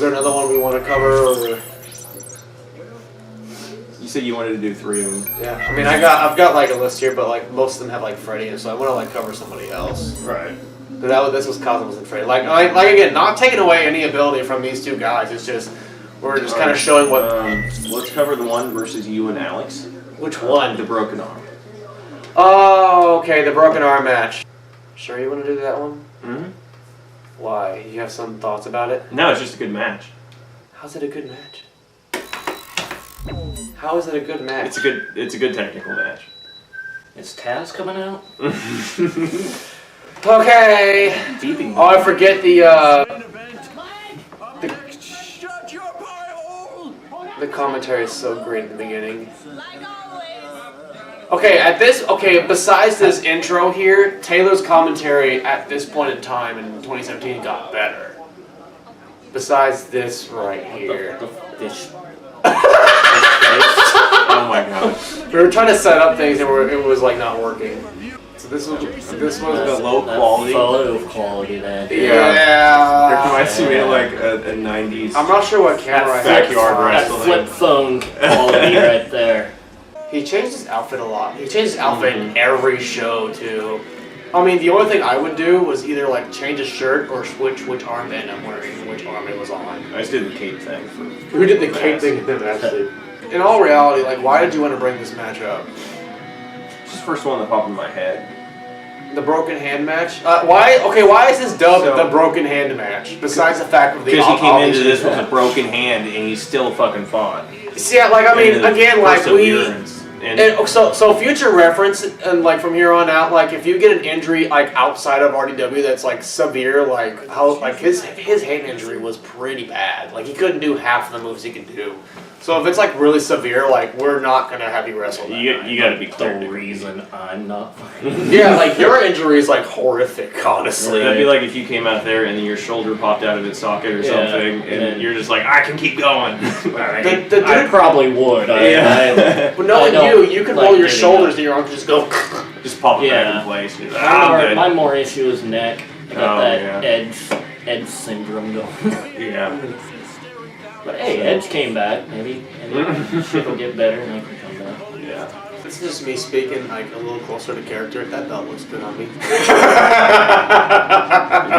there another one we want to cover? Or? You said you wanted to do 3 of them. Yeah, I mean, I've got like a list here, but like most of them have like Freddy, and so I want to like cover somebody else. Right. This was Cosmos and Freddy. Like again, not taking away any ability from these two guys. It's just we're just kind of showing what. Let's cover the one versus you and Alex. Which one? The broken arm. Oh, okay, the broken arm match. Sure, you want to do that one? Mm-hmm. Why? You have some thoughts about it? No, it's just a good match. How's it a good match? How is it a good match? It's a good technical match. Is Taz coming out? Okay. Beeping. Oh, I forget the commentary is so great at the beginning. Okay, besides this intro here, Taylor's commentary at this point in time in 2017 got better. Besides this right here. The fish. Oh my god. We were trying to set up things and it was like not working. So this was the low quality. Photo quality that. Yeah. It reminds me of like a 90s. I'm not sure what camera I have. Backyard That wrestling. flip phone quality right there. He changed his outfit a lot. He changed his outfit in every show too. I mean, the only thing I would do was either like change his shirt or switch which armband I'm wearing and which arm it was on. I just did the cape thing. Who did the cape thing in them actually? In all reality, like, why did you want to bring this match up? It's the first one that popped in my head. The broken hand match? Why is this dubbed the broken hand match? Besides the fact of the because he came into this with a broken hand and he still fucking fought. See, like I mean, again, like so future reference and like from here on out, like if you get an injury like outside of RDW that's like severe, like how like his hand injury was pretty bad. Like he couldn't do half the moves he could do. So if it's like really severe, like we're not gonna have you wrestle. You gotta be clear. The reason I'm not fighting. Yeah, like your injury is like horrific, honestly. That'd be like if you came out there and then your shoulder popped out of its socket or something, and you're just like, I can keep going. I probably would. But knowing you can roll your shoulders and your arms just go. Just pop it back in place. My more issue is neck. I got that Edge syndrome going. Yeah. But hey, Edge came back. Maybe shit will get better and I can come back. Yeah. This is just me speaking like a little closer to character. That belt looks good on me. It'd be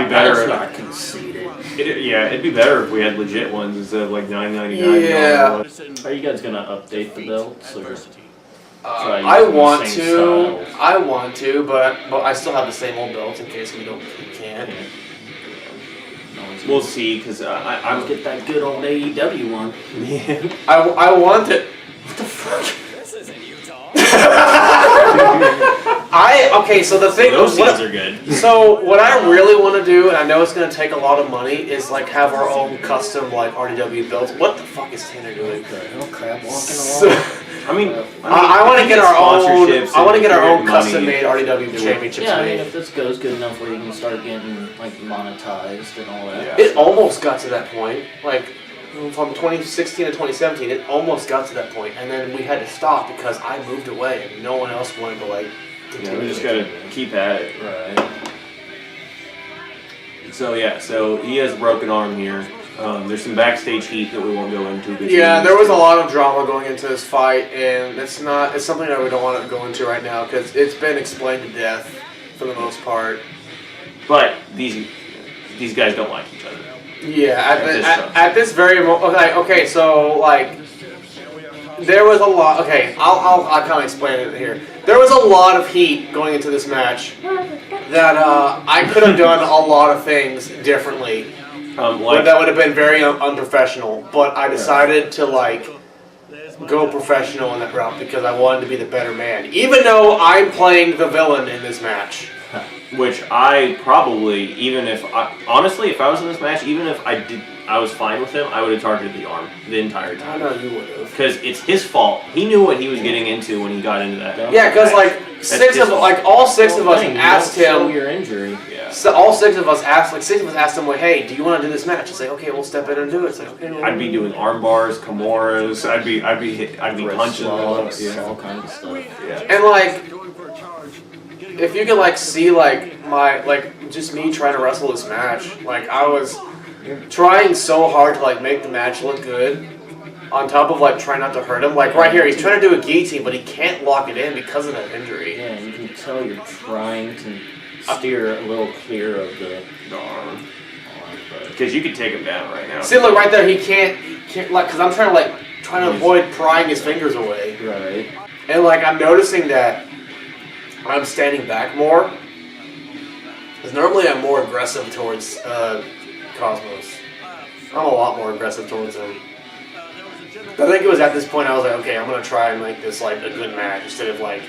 better. That's not conceited. It'd be better if we had legit ones instead of like $9.99. Yeah. Are you guys gonna update the belts or? I want to, but I still have the same old belts in case we can't. We'll see, because I'm get that good old AEW one. Yeah. I want it. What the fuck? This isn't Utah. So the thing those scenes are good. So what I really want to do, and I know it's going to take a lot of money, is like have our own custom like RDW belts. What the fuck is Tanner doing? Oh crap, walking along. I want to get our own. I want to get our own custom-made RDW championships Yeah, I made. mean, if this goes good enough where you can start getting like monetized and all that. Yeah. It almost got to that point. Like from 2016 to 2017, it almost got to that point, and then we had to stop because I moved away and no one else wanted to like. Yeah, we just gotta keep at it. Right. So he has a broken arm here. There's some backstage heat that we won't go into. Yeah, there was a lot of drama going into this fight, and it's something that we don't want to go into right now because it's been explained to death for the most part. But these guys don't like each other. Yeah, at this very moment. Okay, so like there was a lot. Okay, I'll kind of explain it here. There was a lot of heat going into this match that I could have done a lot of things differently. That would have been very unprofessional, but I decided to like go professional in that route because I wanted to be the better man, even though I'm playing the villain in this match. Which I probably, if I was in this match, even if I was fine with him, I would have targeted the arm the entire time. I know you would have. Because it's his fault. He knew what he was getting into when he got into that. Yeah, because like all six of us asked him. Show your injury. Yeah. So all six of us asked him, like, hey, do you want to do this match? It's like, okay, we'll step in and do it. It's like, okay. I'd be doing arm bars, Kimuras. I'd be punching all kinds of stuff. Yeah. And like, if you can like see like just me trying to wrestle this match, like I was trying so hard to like make the match look good, on top of like trying not to hurt him. Like right here, he's trying to do a guillotine, but he can't lock it in because of that injury. Yeah, you can tell you're trying to steer a little clear of the arm. Because you could take him down right now. See, look right there. He can't like because I'm trying to avoid prying his fingers away. Right. And like I'm noticing that I'm standing back more. Because normally I'm more aggressive towards Cosmos. I'm a lot more aggressive towards him. I think it was at this point I was like, okay, I'm gonna try and make this like a good match instead of like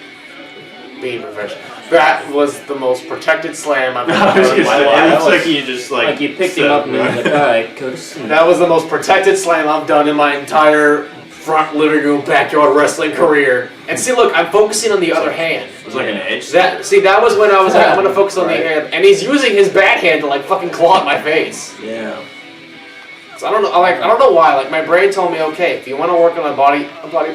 being professional. That was the most protected slam I've ever done in my life. It looks like you just Like you picked him up and was like, alright, go to sleep. That was the most protected slam I've done in my entire front living room backyard wrestling career. And see, look, I'm focusing on the other hand. It was like an edge. That was when I was like, I'm gonna focus on the hand, and he's using his bad hand to like fucking claw at my face. Yeah. So I don't know, I don't know why. Like my brain told me, okay, if you want to work on a body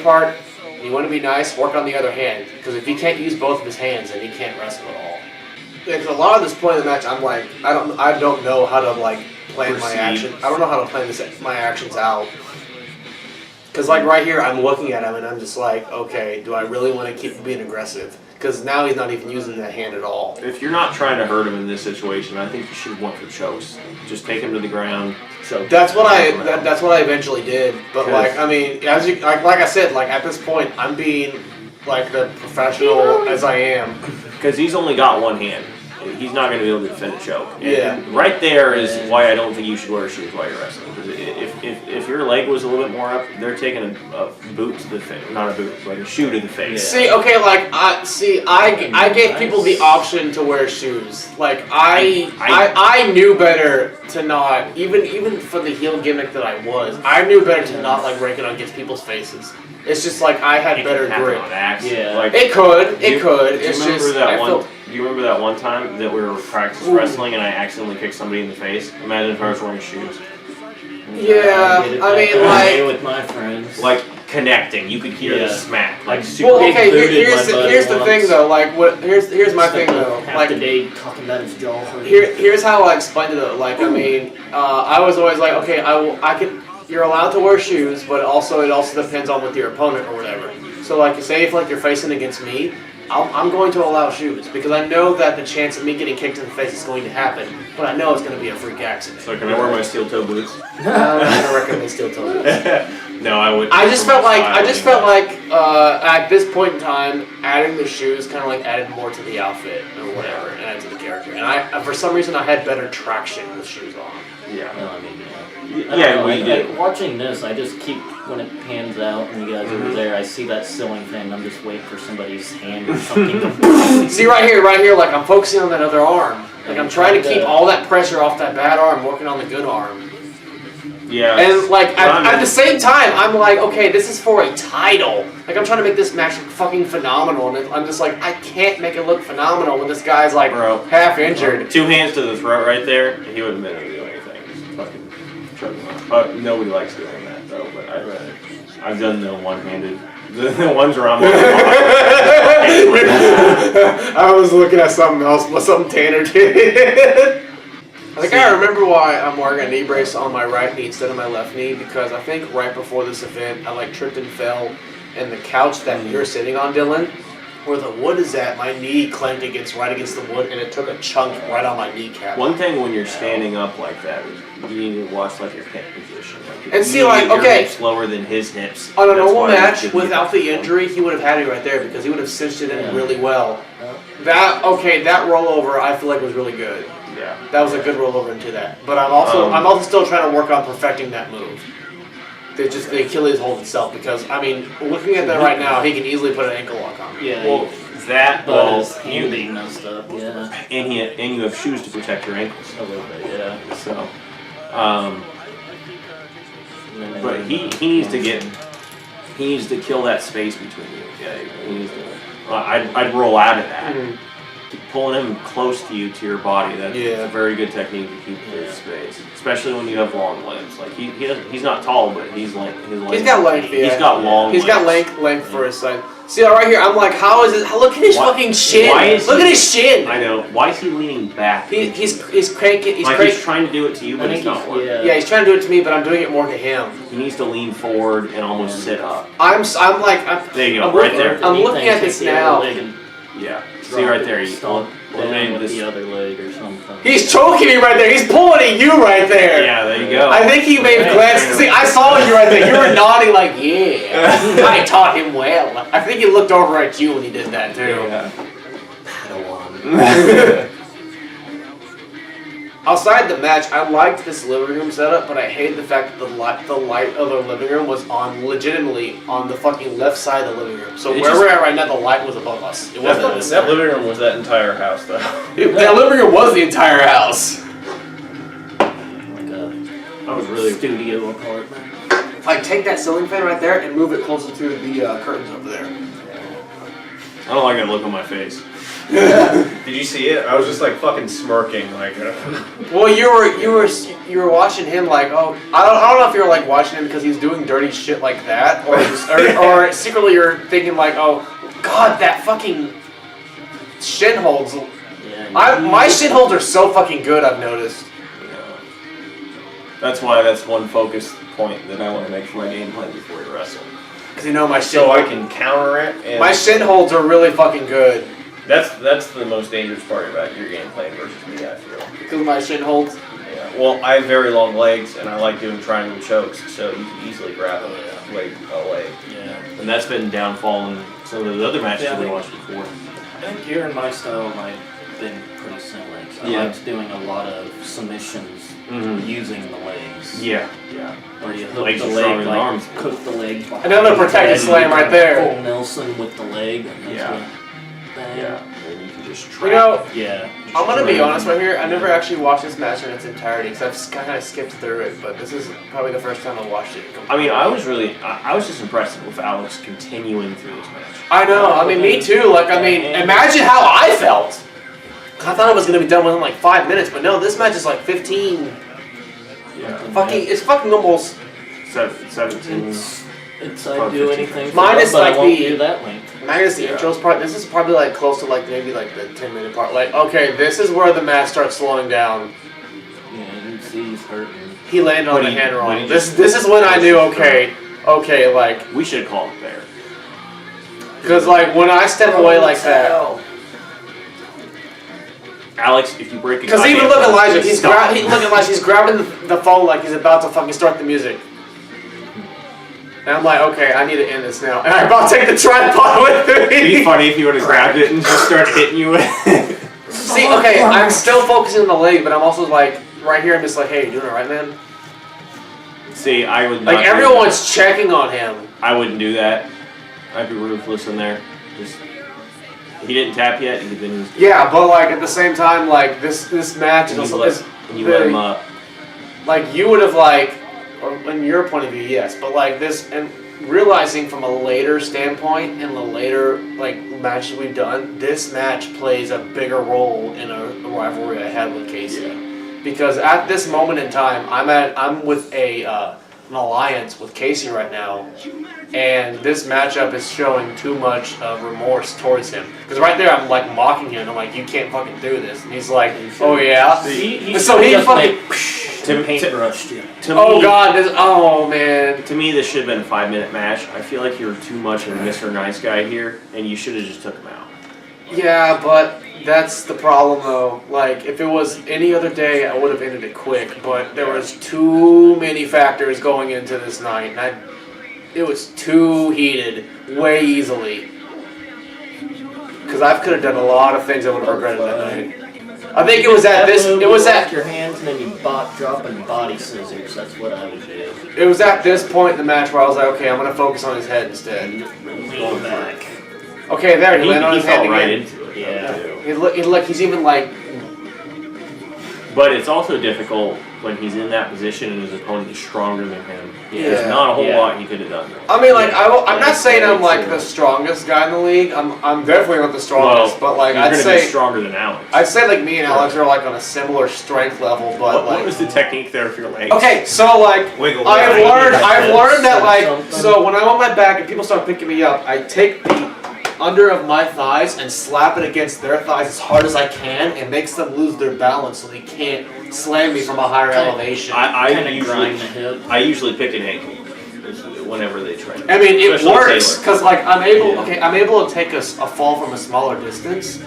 part, you want to be nice, work on the other hand. Because if he can't use both of his hands, then he can't wrestle at all. Because a lot of this point in the match, I'm like, I don't know how to like plan my action. I don't know how to plan my actions out. Because like right here, I'm looking at him and I'm just like, okay, do I really want to keep being aggressive? Because now he's not even using that hand at all. If you're not trying to hurt him in this situation, I think you should have went for chokes. Just take him to the ground. Choke. That's what I eventually did. But like, I mean, as you like I said, like at this point, I'm being like the professional as I am. Because he's only got one hand. He's not going to be able to defend a choke. Yeah. And right there is why I don't think you should wear shoes while you're wrestling. Because if your leg was a little bit more up, they're taking a boot to the face. Not a boot, like a shoe to the face. See, okay, like I gave people the option to wear shoes. Like I knew better to not even for the heel gimmick that I was. I knew better to not like break it against people's faces. It's just like I had better grip. Yeah. Like, it could. It's just Do you remember that one time that we were practicing wrestling and I accidentally kicked somebody in the face? Imagine if I was wearing shoes. Yeah, I mean, like with my friends, like connecting, you could hear the smack. Like super. Well, okay, here's the thing though. Like, here's my thing though. Half the day talking about his jaw. Here's how I explained it though. Like, I mean, I was always like, okay, I can. You're allowed to wear shoes, but it also depends on with your opponent or whatever. So like, say if like you're facing against me, I'm going to allow shoes because I know that the chance of me getting kicked in the face is going to happen, but I know it's going to be a freak accident. So can I wear my steel toe boots? I don't recommend steel toe boots. No, I would. I just felt like at this point in time, adding the shoes kind of like added more to the outfit or whatever, and added to the character. And I for some reason I had better traction with shoes on. Yeah. No, I mean, yeah, we did. Like, watching this, I just keep, when it pans out and you guys over there, I see that ceiling fan and I'm just waiting for somebody's hand or something. See right here, like I'm focusing on that other arm. Like I'm trying to keep all that pressure off that bad arm, working on the good arm. Yeah. And like at the same time, I'm like, okay, this is for a title. Like I'm trying to make this match look fucking phenomenal, and I'm just like, I can't make it look phenomenal when this guy's like half injured. 2 hands to the throat right there, he wouldn't have been able to do anything. Just fucking choke him off. Nobody likes doing that though, but I've done the one-handed. The ones where I'm I was looking at something else, but something Tanner did. I think I remember why I'm wearing a knee brace on my right knee instead of my left knee, because I think right before this event I like tripped and fell, and the couch that you're sitting on, Dylan, where the wood is at, my knee clamped right against the wood, and it took a chunk right on my kneecap. One thing when you're standing up like that is you need to watch like your hip position. Like, and see, like, okay, hips lower than his hips. On a normal match without the injury, he would have had me right there because he would have cinched it in really well. That rollover I feel like was really good. Yeah. That was a good rollover into that. But I'm also still trying to work on perfecting that move. The Achilles hold itself, because I mean, looking at that right now, he can easily put an ankle lock on. Yeah. Well, his hand being messed up. Yeah. And you have shoes to protect your ankles. A little bit. Yeah. So, but he needs to kill that space between you. Yeah. He needs to. I'd roll out of that. Mm-hmm. Pulling him close to you, to your body, that's a very good technique to keep his space, especially when you have long limbs. Like he's not tall, but he's got length. Yeah. He's got long. He's got limbs. length for his side. See, right here, I'm like, how is it? Look at his fucking shin. Look at his shin. I know. Why is he leaning back? He's cranking. He's trying to do it to you, but it's not working. Yeah, he's trying to do it to me, but I'm doing it more to him. He needs to lean forward and almost sit up. I'm there you go, right there. I'm looking at this now. Yeah. See right there. He's with the other leg or something. He's choking me right there. He's pulling at you right there. Yeah, there you go. I think he may have glanced. See, I saw you right there. You were nodding like, yeah. I taught him well. I think he looked over at you when he did that too. Yeah. Padawan. Outside the match, I liked this living room setup, but I hated the fact that the light of the living room was legitimately on the fucking left side of the living room. So where we're at right now, the light was above us. It wasn't. That living room was that entire house, though. That living room was the entire house. Like a studio apartment. Like, take that ceiling fan right there and move it closer to the curtains over there. I don't like that look on my face. Did you see it? I was just like fucking smirking, like. Well, you were watching him like, oh, I don't know if you were like watching him because he's doing dirty shit like that, or secretly you're thinking like, oh, God, that fucking shin holds. Yeah, My shin holds are so fucking good. I've noticed. Yeah. That's why that's one focus point that I want to make for my game plan before you wrestle. Because you know my shin. So I can counter it. And my shin holds are really fucking good. That's the most dangerous part about your game plan versus me, I feel. Because my shin holds. Yeah. Well, I have very long legs, and I like doing triangle chokes, so you can easily grab a leg. Yeah. And that's been downfall in some of the other matches we watched before. I think your and my style might have been pretty similar. I liked doing a lot of submissions using the legs. Yeah. Or you hook Legs the are leg, stronger than like, arms. cook the leg. Another protected slam right there. Full Nelson with the leg. Yeah. And you can just trap. You know, Yeah. I'm gonna be honest right here. I never actually watched this match in its entirety because I've kind of skipped through it. But this is probably the first time I watched it. I mean, I was just impressed with Alex continuing through this match. I know. I mean, me too. Like, I mean, imagine how I felt. I thought it was gonna be done within like 5 minutes, but no, this match is like 15. Yeah. It's fucking almost 17. It's I'd do anything for minus it, but like I won't the do that length. minus the intros part. This is probably like close to like maybe like the 10-minute part. Like, okay, this is where the match starts slowing down. Yeah, you can see he's hurting. He landed on the hand when wrong. he This is when I knew okay, like We should have called it there. because like when I step away like that. Alex, if you break a Because even look at Elijah, he's grabbing the phone like he's about to fucking start the music. And I'm like, okay, I need to end this now. And I'm about to take the tripod with me. It'd be funny if you would have grabbed it and just started hitting you with it. See, okay, I'm still focusing on the leg, but I'm also like, right here, I'm just like, hey, you doing it right, man? See, I would not Like, everyone's checking on him. I wouldn't do that. I'd be ruthless in there. He didn't tap yet, and then he's Yeah, but like, at the same time, like, this match is and also... you let him up. Like, you would have, like... Or in your point of view, yes, but like this, and realizing from a later standpoint and the later like matches we've done, this match plays a bigger role in a rivalry I had with Casey. Yeah. Because at this moment in time, I'm with an alliance with Casey right now, and this matchup is showing too much remorse towards him. Because right there, I'm like mocking him. I'm like, you can't fucking do this, and he's like, oh yeah. So he fucking. Paintbrushed you. Oh God! Oh man! To me, this should have been a 5-minute match. I feel like you're too much of a Mr. Nice Guy here, and you should have just took him out. Yeah, but that's the problem though. Like, if it was any other day, I would have ended it quick. But there was too many factors going into this night, and it was too heated, way easily. Because I could have done a lot of things I would have regretted that night. I think it was at this. It was at your hands and then you dropping body scissors. That's what I would do. It was at this point in the match where I was like, okay, I'm gonna focus on his head instead. Going back. Okay, there he landed on his head fell right again. into it. Yeah. He's even like. But it's also difficult when he's in that position and his opponent is stronger than him. Yeah. There's not a whole lot he could have done. I mean, like, I'm not saying I'm like the strongest guy in the league. I'm definitely not the strongest, but like I'd say stronger than Alex. I'd say like me and Alex are like on a similar strength level, but what was the technique there for your legs? Okay, so like Wiggle. I've learned that like so when I'm on my back and people start picking me up, I take the under of my thighs and slap it against their thighs as hard as I can. It makes them lose their balance so they can't slam me from a higher elevation. I Kind of grind the usually, hip. I usually pick an ankle whenever they train. I mean, it Especially works Taylor. because like I'm able. Yeah. Okay, I'm able to take a fall from a smaller distance.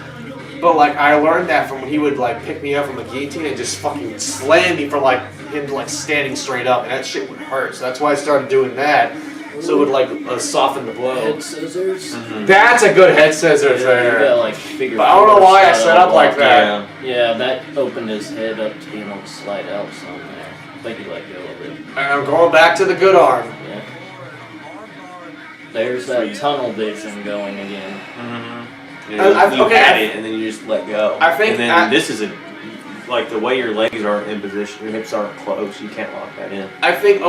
But like I learned that from when he would like pick me up from a guillotine and just fucking slam me from like him like standing straight up, and that shit would hurt. So that's why I started doing that. So it would like soften the blow. Head scissors. That's a good head scissors You there. got like figure. But I don't know four why I style set up like block. that. Yeah, that opened his head up to being able to slide out some there. I think he let go of it. And I'm going back to the good arm. Yeah. There's that tunnel vision going again. You know, you okay, had it and then you just let go. I think And then this is like the way your legs aren't in position, your hips aren't close, you can't lock that in. I think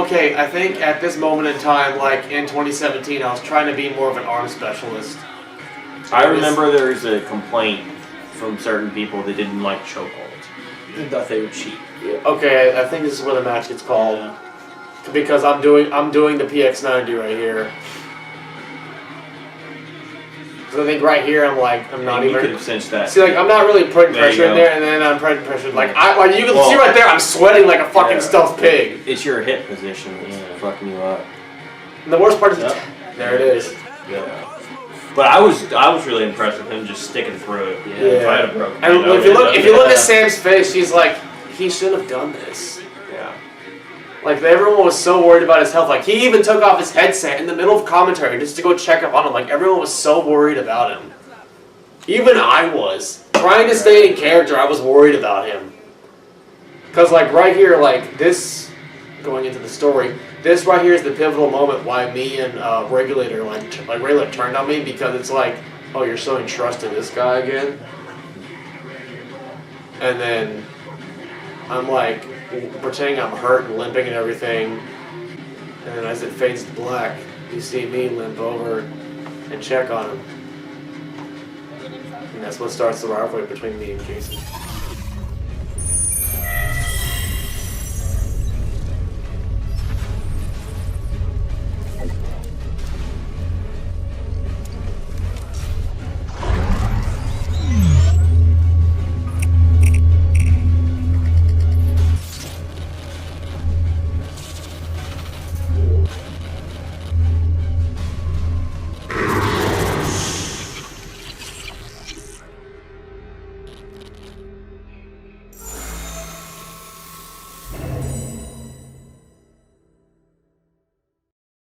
at this moment in time, like in 2017, I was trying to be more of an arm specialist. I remember there was a complaint from certain people that didn't like chokeholds. They thought they were cheap. Okay, I think this is where the match gets called. Because I'm doing the PX90 right here. So I think right here I'm not You could even. have cinched that. See, like I'm not really putting There you pressure in go. there, and then I'm putting pressure. Like you can Well, see right there, I'm sweating like a fucking yeah. stuffed pig. It's your hip position that's fucking you up. And the worst part is, Yep. there it is. Yeah. But I was really impressed with him just sticking through it. Yeah. If I had a broken And hand, I if you would've look done at that. Sam's face, he's like, he should have done this. Yeah. Like everyone was so worried about his health. Like he even took off his headset in the middle of commentary just to go check up on him. Like everyone was so worried about him. Even I was trying to stay in character. I was worried about him. Cause like right here, like this, going into the story, this right here is the pivotal moment why me and Regulator Regulator turned on me, because it's like, oh, you're showing trust in this guy again. And then I'm like pretending I'm hurt and limping and everything. And then as it fades to black, you see me limp over and check on him. And that's what starts the rivalry between me and Casey.